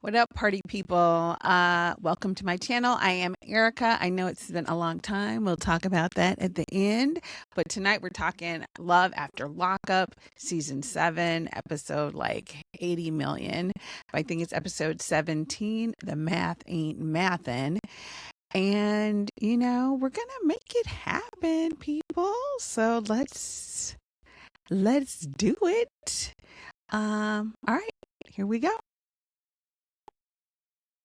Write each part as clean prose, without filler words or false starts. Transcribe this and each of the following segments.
What up, party people? Welcome to my channel. I am Erica. I know it's been a long time. We'll talk about that at the end. But tonight we're talking Love After Lockup, season 7, episode like 80 million. I think it's episode 17. The math ain't mathin'. And, we're going to make it happen, people. So let's do it. All right, here we go.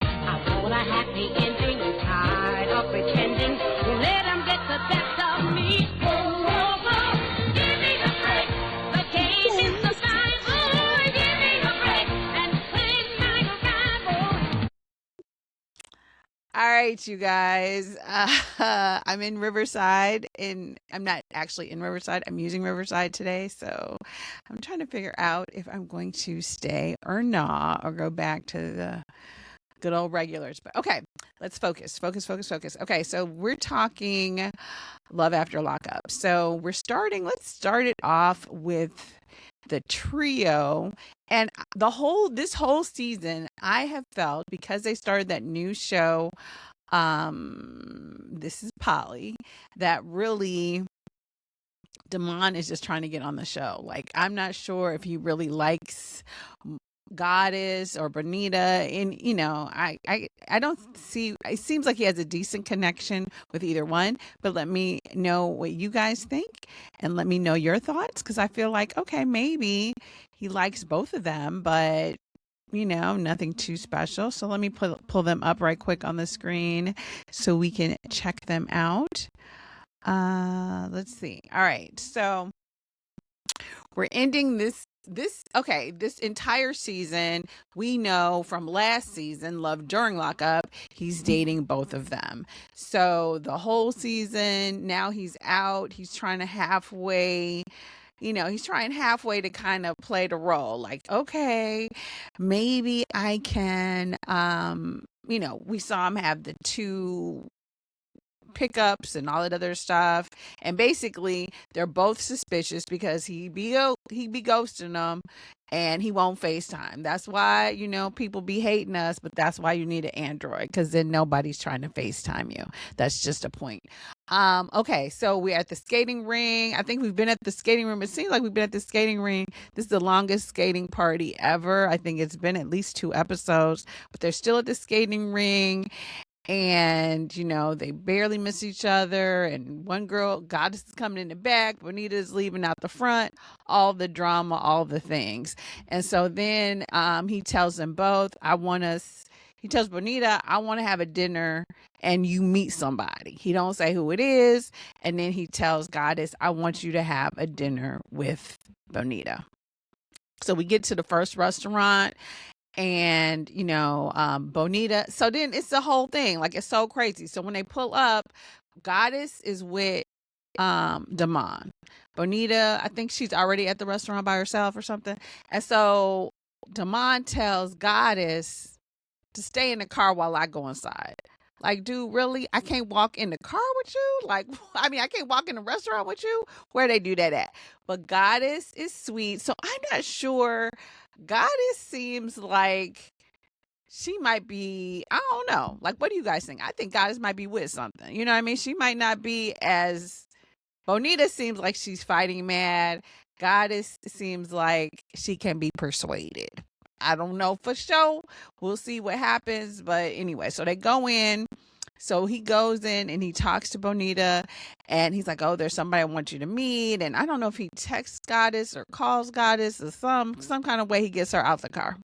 I want a happy ending and tired of pretending to let them get the best of me. Oh, oh, oh, give me a break. The game is survival. Give me a break and play my rival. All right, you guys. I'm in Riverside, and I'm not actually in Riverside. I'm using Riverside today, so I'm trying to figure out if I'm going to stay or not, or go back to the good old regulars. But okay, let's focus. Okay, so we're talking Love After Lockup. So let's start it off with the trio. And this whole season, I have felt, because they started that new show, This is Polly, that really Damon is just trying to get on the show. Like, I'm not sure if he really likes Goddess or Bonita, and I don't see, it seems like he has a decent connection with either one, but let me know what you guys think and let me know your thoughts, because I feel like, okay, maybe he likes both of them, but nothing too special. So let me pull them up right quick on the screen so we can check them out. Let's see. All right, so we're ending this entire season. We know from last season, Love During Lockup, he's dating both of them. So the whole season, now he's out. He's trying halfway to kind of play the role. Like, okay, maybe I can, we saw him have the two pickups and all that other stuff, and basically they're both suspicious because he be ghosting them and he won't FaceTime. That's why people be hating us, but that's why you need an Android, because then nobody's trying to FaceTime you. That's just a point. Okay, so we're at the skating ring. I think we've been at the skating room. It seems like we've been at the skating ring. This is the longest skating party ever. I think it's been at least 2 episodes, but they're still at the skating ring. And they barely miss each other, and one girl, Goddess, is coming in the back, Bonita is leaving out the front, all the drama, all the things. And so then he tells them both, he tells Bonita, I want to have a dinner and you meet somebody. He don't say who it is. And then he tells Goddess, I want you to have a dinner with Bonita. So we get to the first restaurant, and Bonita, so then it's the whole thing, like, it's so crazy. So when they pull up, Goddess is with Damon. Bonita, I think she's already at the restaurant by herself or something, and so Damon tells Goddess to stay in the car while I go inside. Like, dude, really? I can't walk in the car with you? Like, I mean, I can't walk in the restaurant with you? Where they do that at? But Goddess is sweet, so I'm not sure. Goddess seems like she might be, I don't know. Like, what do you guys think? I think Goddess might be with something. You know what I mean? She might not be as, Bonita seems like she's fighting mad. Goddess seems like she can be persuaded. I don't know for sure. We'll see what happens. But anyway, so they go in. So he goes in and he talks to Bonita, and he's like, oh, there's somebody I want you to meet. And I don't know if he texts Goddess or calls Goddess or some kind of way he gets her out the car.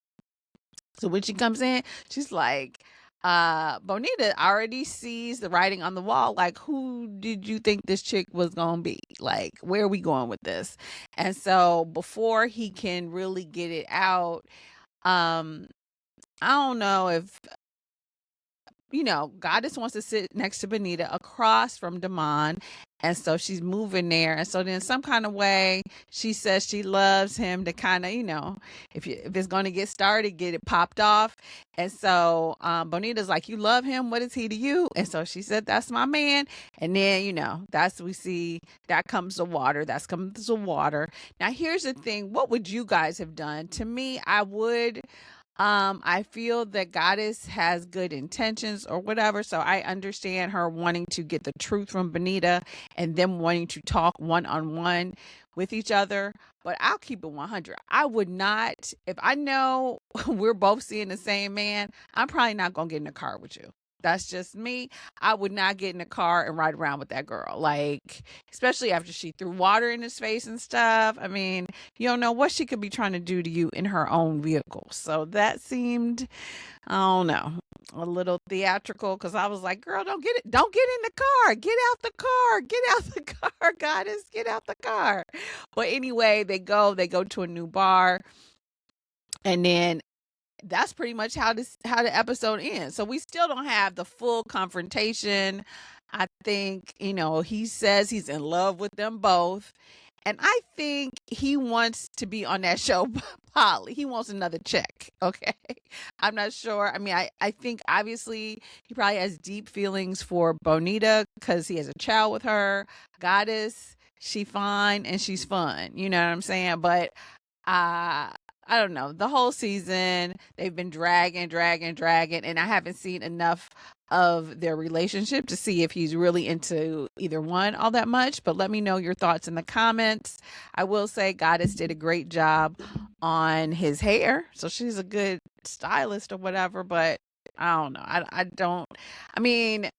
So when she comes in, she's like, Bonita already sees the writing on the wall. Like, who did you think this chick was going to be? Like, where are we going with this? And so before he can really get it out, I don't know if, Goddess wants to sit next to Bonita across from Damon. And so she's moving there. And so then some kind of way, she says she loves him to kind of, if it's going to get started, get it popped off. And so Bonita's like, you love him? What is he to you? And so she said, that's my man. And then, we see that comes the water. Now, here's the thing. What would you guys have done? To me, I would I feel that Goddess has good intentions or whatever, so I understand her wanting to get the truth from Benita and them wanting to talk one on one with each other. But I'll keep it 100. I would not, if I know we're both seeing the same man, I'm probably not going to get in the car with you. That's just me. I would not get in the car and ride around with that girl. Like, especially after she threw water in his face and stuff. I mean, you don't know what she could be trying to do to you in her own vehicle. So that seemed, I don't know, a little theatrical because I was like, girl, don't get in the car. Get out the car. Get out the car, Goddess. Get out the car. But anyway, they go to a new bar, and then that's pretty much how the episode ends. So we still don't have the full confrontation. I think, he says he's in love with them both. And I think he wants to be on that show, Polly. He wants another check. Okay. I'm not sure. I mean, I think obviously he probably has deep feelings for Bonita because he has a child with her. Goddess, she fine and she's fun. You know what I'm saying? But I don't know. The whole season, they've been dragging, and I haven't seen enough of their relationship to see if he's really into either one all that much. But let me know your thoughts in the comments. I will say Goddess did a great job on his hair. So she's a good stylist or whatever. But I don't know. I mean,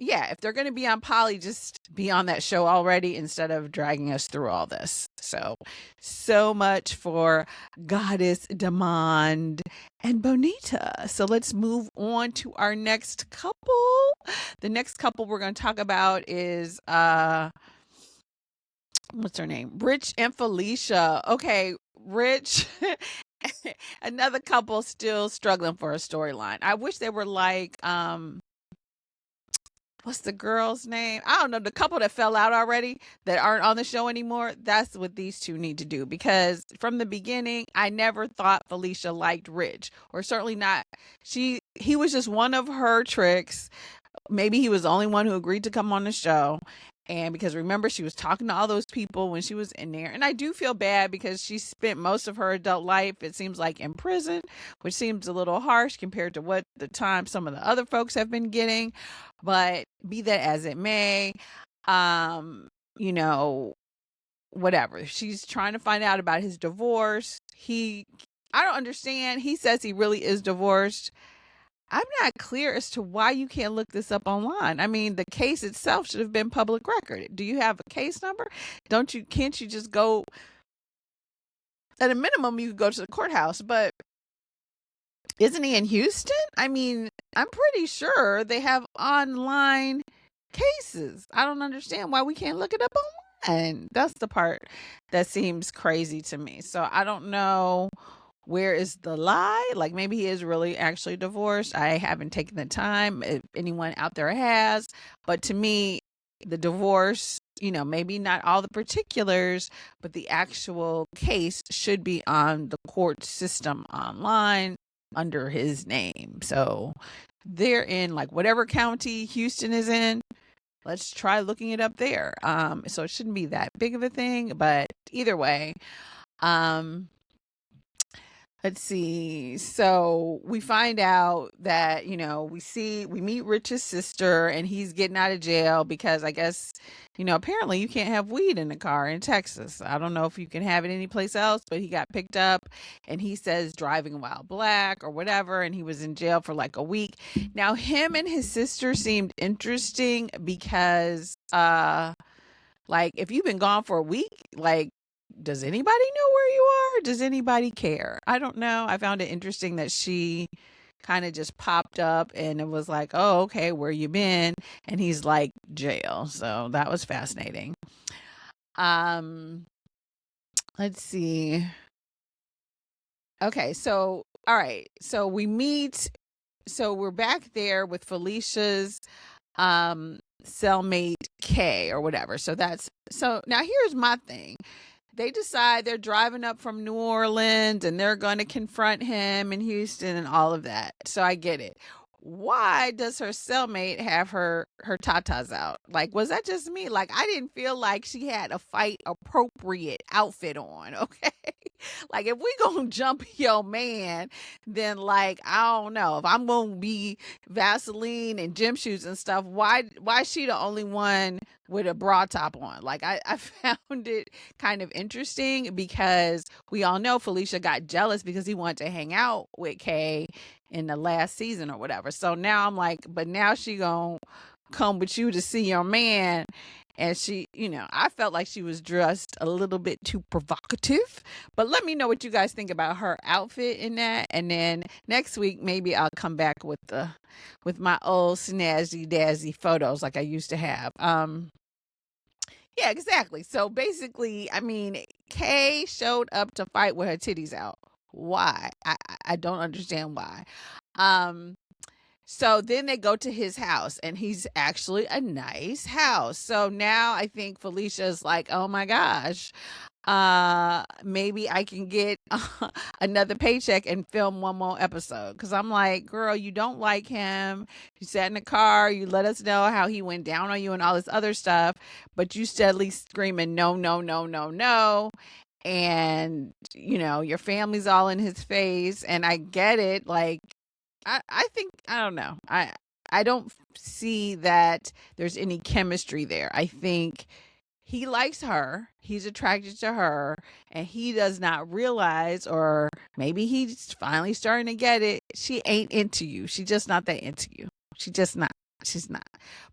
yeah, if they're going to be on Polly, just be on that show already instead of dragging us through all this. So much for Goddess, Demand, and Bonita. So let's move on to our next couple. The next couple we're going to talk about is, what's her name? Rich and Felicia. Okay, Rich. Another couple still struggling for a storyline. I wish they were like, what's the girl's name? I don't know. The couple that fell out already that aren't on the show anymore. That's what these two need to do, because from the beginning, I never thought Felicia liked Rich, or certainly not. He was just one of her tricks. Maybe he was the only one who agreed to come on the show. And because remember, she was talking to all those people when she was in there. And I do feel bad because she spent most of her adult life, it seems like, in prison, which seems a little harsh compared to what the time some of the other folks have been getting. But be that as it may, you know, whatever. She's trying to find out about his divorce. I don't understand. He says he really is divorced. I'm not clear as to why you can't look this up online. I mean, the case itself should have been public record. Do you have a case number? Can't you just go, at a minimum, you could go to the courthouse, but isn't he in Houston? I mean, I'm pretty sure they have online cases. I don't understand why we can't look it up online. That's the part that seems crazy to me. So I don't know. Where is the lie? Like, maybe he is really actually divorced. I haven't taken the time, if anyone out there has. But to me, the divorce, maybe not all the particulars, but the actual case should be on the court system online under his name. So they're in like whatever county Houston is in. Let's try looking it up there. So it shouldn't be that big of a thing. But either way, let's see. So we find out that, we meet Rich's sister and he's getting out of jail because I guess, apparently you can't have weed in the car in Texas. I don't know if you can have it anyplace else, but he got picked up and he says driving while black or whatever. And he was in jail for like a week. Now him and his sister seemed interesting because, like, if you've been gone for a week, like, does anybody know where you are? Does anybody care? I don't know. I found it interesting that she kind of just popped up and it was like, oh, okay, where you been? And he's like, jail. So that was fascinating. Let's see. Okay, so all right. So we meet. So we're back there with Felicia's cellmate K or whatever. So now here's my thing. They decide they're driving up from New Orleans and they're going to confront him in Houston and all of that. So I get it. Why does her cellmate have her tatas out? Like, was that just me? Like, I didn't feel like she had a fight appropriate outfit on. Okay. Like, if we gonna jump your man, then like, I don't know. If I'm gonna be Vaseline and gym shoes and stuff, why is she the only one with a bra top on? Like, I found it kind of interesting because we all know Felicia got jealous because he wanted to hang out with Kay in the last season or whatever. So now I'm like, but now she gonna come with you to see your man. And she, I felt like she was dressed a little bit too provocative. But let me know what you guys think about her outfit in that. And then next week, maybe I'll come back with my old snazzy dazzy photos like I used to have. Yeah, exactly. So basically, I mean, Kay showed up to fight with her titties out. Why? I don't understand why. Um, so then they go to his house, and he's actually a nice house. So now I think Felicia's like, oh my gosh, maybe I can get another paycheck and film one more episode. Cause I'm like, girl, you don't like him. You sat in the car, you let us know how he went down on you and all this other stuff, but you steadily screaming, no, no, no, no, no. And your family's all in his face, and I get it. Like, I think, I don't know. I don't see that there's any chemistry there. I think he likes her. He's attracted to her, and he does not realize, or maybe he's finally starting to get it. She ain't into you. She's just not that into you. She just not. She's not.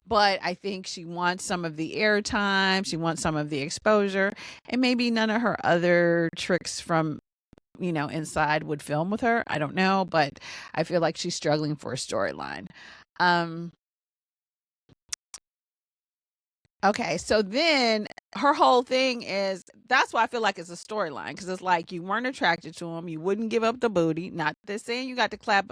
But I think she wants some of the airtime. She wants some of the exposure, and maybe none of her other tricks from inside would film with her. I don't know, but I feel like she's struggling for a storyline. Okay, so then her whole thing is, that's why I feel like it's a storyline, because it's like you weren't attracted to him, you wouldn't give up the booty. Not that saying you got to clap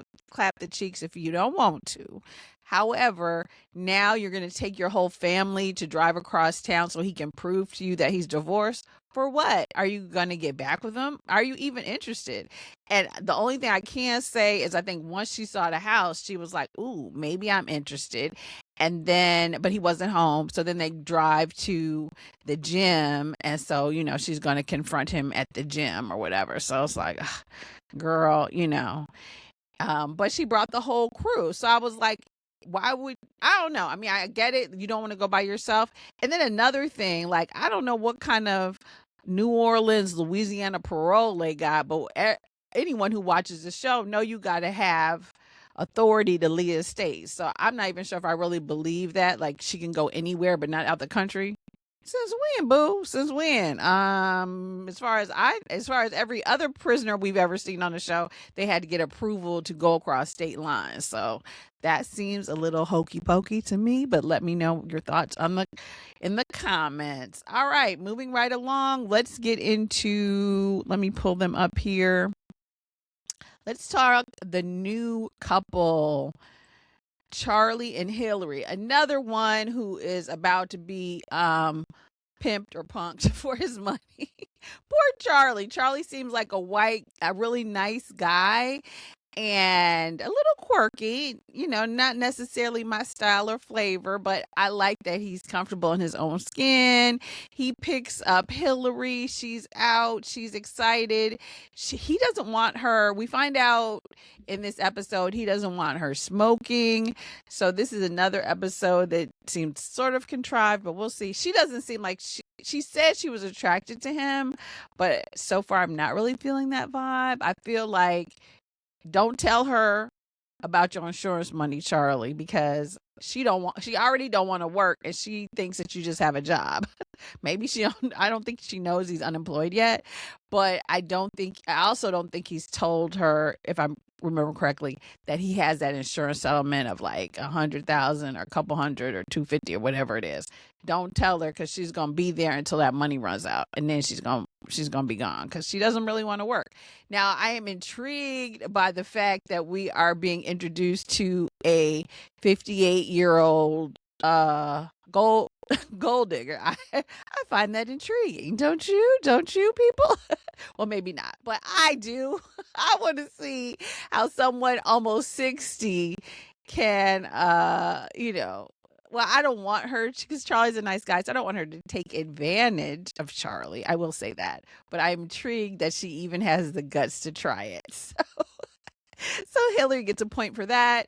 the cheeks if you don't want to. However, now you're going to take your whole family to drive across town so he can prove to you that he's divorced. For what? Are you going to get back with him? Are you even interested? And the only thing I can say is I think once she saw the house, she was like, ooh, maybe I'm interested. And then, but he wasn't home. So then they drive to the gym. And so, she's going to confront him at the gym or whatever. So it's like, ugh, girl, but she brought the whole crew. So I was like, I don't know. I mean, I get it. You don't want to go by yourself. And then another thing, like, I don't know what kind of New Orleans, Louisiana parole they got, but anyone who watches the show know you got to have authority to leave a state. So I'm not even sure if I really believe that. Like, she can go anywhere but not out the country. Since when, boo? Since when? As far as every other prisoner we've ever seen on the show, they had to get approval to go across state lines. So that seems a little hokey pokey to me, but let me know your thoughts in the comments. All right, moving right along. Let's get into, let me pull them up here. Let's talk the new couple, Charlie and Hillary, another one who is about to be pimped or punked for his money. Poor Charlie. Charlie seems like a really nice guy, and a little quirky, not necessarily my style or flavor, but I like that he's comfortable in his own skin. He picks up Hillary. She's out. She's excited. He doesn't want her. We find out in this episode he doesn't want her smoking. So this is another episode that seems sort of contrived, but we'll see. She doesn't seem like she said she was attracted to him, but so far I'm not really feeling that vibe. I feel like, don't tell her about your insurance money, Charlie, because she already don't want to work, and she thinks that you just have a job. Maybe I don't think she knows he's unemployed yet, but I also don't think he's told her, if I remember correctly, that he has that insurance settlement of like 100,000 or a couple hundred or 250 or whatever it is. Don't tell her, because she's going to be there until that money runs out, and then she's going to be gone because she doesn't really want to work. Now, I am intrigued by the fact that we are being introduced to a 58-year-old gold digger. I find that intriguing. Don't you? Don't you, people? Well, maybe not, but I do. I want to see how someone almost 60 can, well, I don't want her because Charlie's a nice guy, so I don't want her to take advantage of Charlie. I will say that. But I'm intrigued that she even has the guts to try it. So Hillary gets a point for that.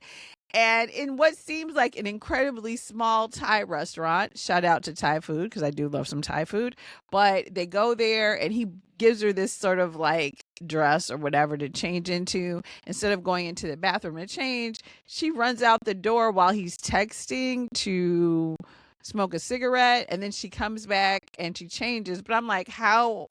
And in what seems like an incredibly small Thai restaurant, shout out to Thai food because I do love some Thai food, but they go there and he gives her this sort of like dress or whatever to change into. Instead of going into the bathroom to change, she runs out the door while he's texting to smoke a cigarette, and then she comes back and she changes. But I'm like, how?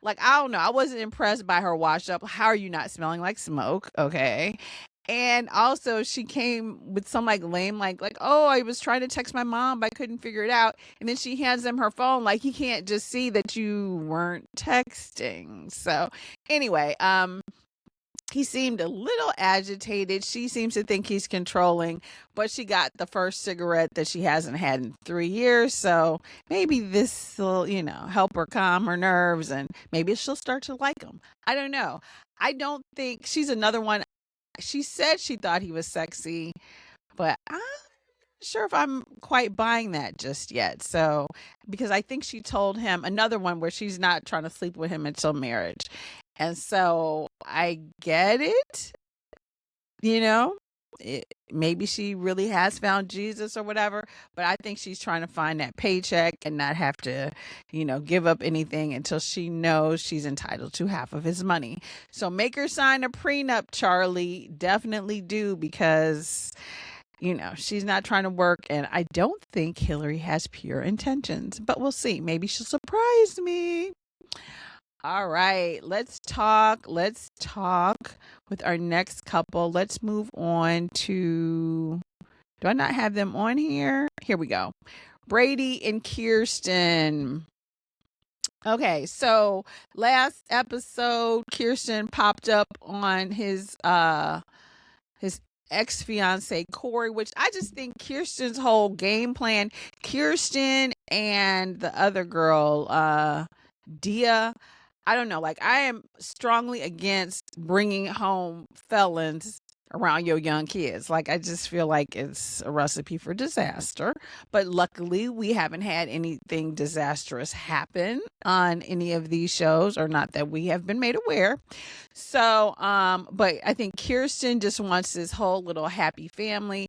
Like, I don't know. I wasn't impressed by her wash up. How are you not smelling like smoke? Okay. And also she came with some like lame like, oh, I was trying to text my mom but I couldn't figure it out. And then she hands him her phone like he can't just see that you weren't texting. So anyway, he seemed a little agitated. She seems to think he's controlling, but she got the first cigarette that she hasn't had in 3 years. So maybe this will, help her calm her nerves and maybe she'll start to like him. I don't know. I don't think she's another one. She said she thought he was sexy, but I'm not sure if I'm quite buying that just yet. So, because I think she told him another one where she's not trying to sleep with him until marriage. And so I get it, you know, maybe she really has found Jesus or whatever, but I think she's trying to find that paycheck and not have to, give up anything until she knows she's entitled to half of his money. So make her sign a prenup, Charlie. Definitely do, because, she's not trying to work. And I don't think Hillary has pure intentions, but we'll see. Maybe she'll surprise me. All right, let's talk with our next couple. Let's move on to, do I not have them on here? Here we go. Brady and Kirsten. Okay, so last episode, Kirsten popped up on his ex-fiance Corey, which I just think Kirsten's whole game plan, Kirsten and the other girl, Dia, I don't know. Like, I am strongly against bringing home felons around your young kids. Like, I just feel like it's a recipe for disaster. But luckily, we haven't had anything disastrous happen on any of these shows, or not that we have been made aware. So, but I think Kirsten just wants this whole little happy family.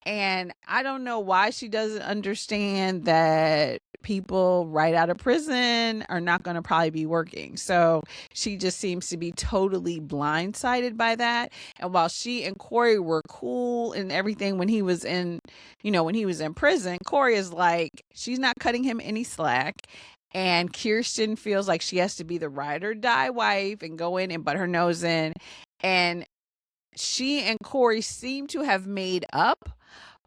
And I don't know why she doesn't understand that people right out of prison are not going to probably be working. So she just seems to be totally blindsided by that. And while she and Corey were cool and everything when he was in, when he was in prison, Corey is like, she's not cutting him any slack. And Kirsten feels like she has to be the ride or die wife and go in and butt her nose in. And she and Corey seem to have made up.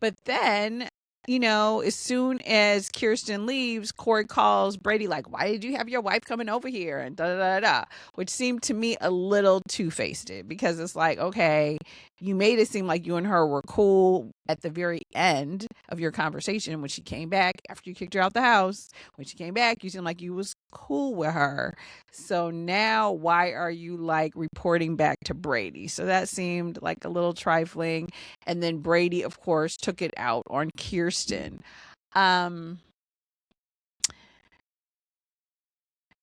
But then, as soon as Kirsten leaves, Corey calls Brady like, why did you have your wife coming over here? And da-da-da-da, which seemed to me a little two-faced, because it's like, okay, you made it seem like you and her were cool at the very end of your conversation when she came back after you kicked her out the house. When she came back, you seemed like you was cool with her. So now why are you like reporting back to Brady? So that seemed like a little trifling. And then Brady, of course, took it out on Kirsten.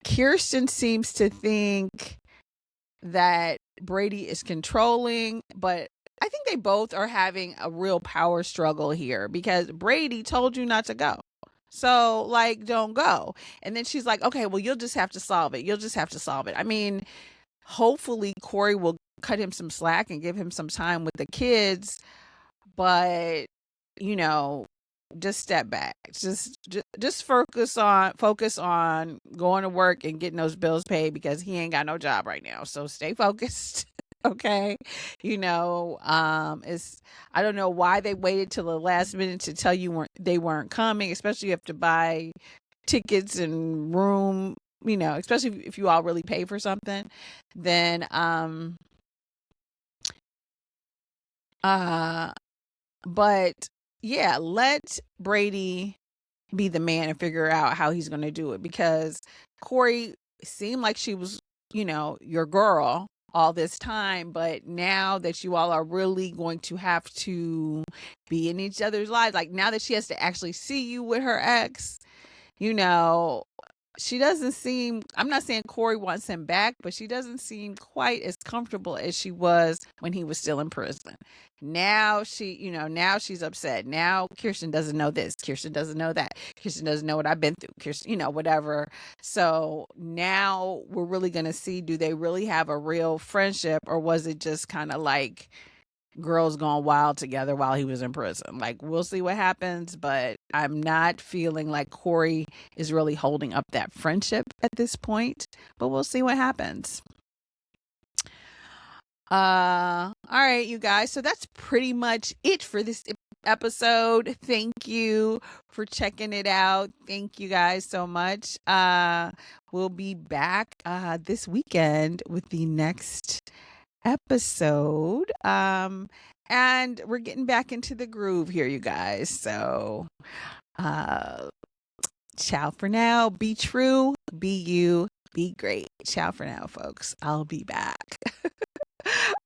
Kirsten seems to think that Brady is controlling, but I think they both are having a real power struggle here, because Brady told you not to go. So, like, don't go. And then she's like, okay, well, you'll just have to solve it. You'll just have to solve it. I mean, hopefully Corey will cut him some slack and give him some time with the kids, but, just step back. Just focus on going to work and getting those bills paid, because he ain't got no job right now. So stay focused. Okay. It's, I don't know why they waited till the last minute to tell you they weren't coming, especially you have to buy tickets and room, especially if you all really pay for something. Then but yeah, let Brady be the man and figure out how he's going to do it, because Corey seemed like she was, your girl, all this time, but now that you all are really going to have to be in each other's lives, like now that she has to actually see you with her ex, you know, she doesn't seem, I'm not saying Corey wants him back, but she doesn't seem quite as comfortable as she was when he was still in prison. Now now she's upset. Now Kirsten doesn't know this. Kirsten doesn't know that. Kirsten doesn't know what I've been through. Kirsten, whatever. So now we're really going to see, do they really have a real friendship, or was it just kind of like girls gone wild together while he was in prison? Like, we'll see what happens, but I'm not feeling like Corey is really holding up that friendship at this point, but we'll see what happens. All right, you guys. So that's pretty much it for this episode. Thank you for checking it out. Thank you guys so much. We'll be back this weekend with the next episode. And we're getting back into the groove here, you guys. So ciao for now. Be true, be you, be great. Ciao for now, folks. I'll be back.